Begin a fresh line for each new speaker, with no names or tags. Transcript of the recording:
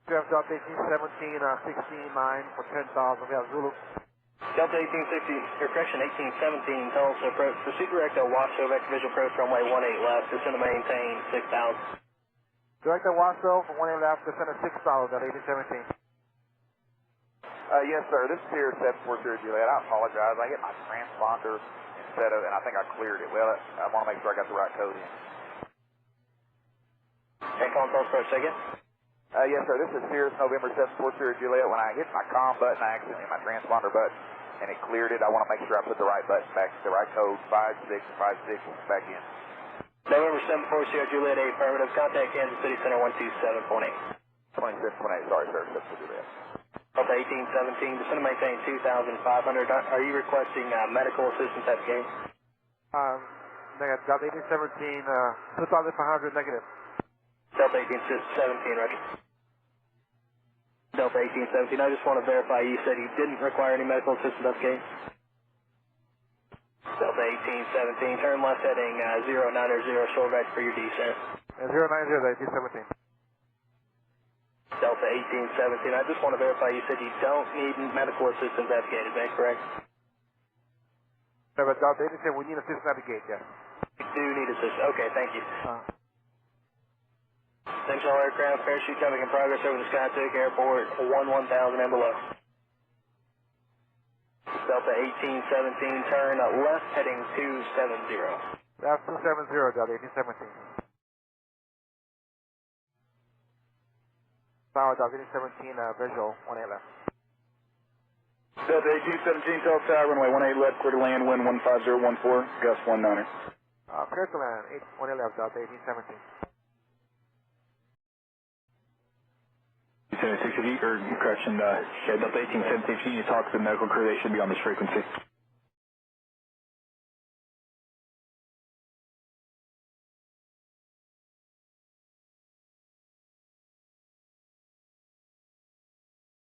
You have Delta 1817, 16-9 for 10,000. We have Zulu.
Delta 1860, or correction, 1817 Tulsa Approach. Proceed direct to Washoe, vector visual approach runway 18 left, descend to maintain 6,000.
Direct to Washoe for 18 left, descend to 6,000 at 1817.
Yes, sir. This is here 740 Juliet. I apologize. I hit my transponder instead of, and I think I cleared it. Well, I want to make sure I got the right code in.
Okay, calling Tulsa Approach, say again.
Yes, sir. This is Sirius November 740 Juliet. When I hit my comm button, I accidentally hit my transponder button, and it cleared it. I want to make sure I put the right button back, the right code, 5656 back in.
November 740 Juliet, affirmative. Contact Kansas City Center 127.8.
27.8. Sorry, sir. 740 Juliet.
Delta 1817, descend to maintain 2,500. Are you requesting medical assistance at the gate?
Negative. Delta 1817, 2,500 negative.
Delta 1817, roger. Delta 1817, I just want to verify you said you didn't require any medical assistance at the gate. Delta 1817, turn left heading 090 short right for your descent.
090, 1817.
Delta 1817, I just want to verify you said you don't need medical assistance at the gate, is that correct?
No, but Delta 1817, we need assistance at the gate, yes.
You do need assistance, okay, thank you. Thanks all aircraft, parachute coming in progress over the Skytook Airport, 11,000 and below. Delta 1817, turn left heading 270.
That's 270, Delta 1817. Tower, Delta 1817, visual, 18 left.
Delta 1817, Tulsa Tower, runway 18 left, clear to land, wind 15014, gust 19er.
Clear to land, 18 left, Delta 1817.
76 feet, or correction, Delta 1817, if you need to talk to the medical crew, they should be on this frequency.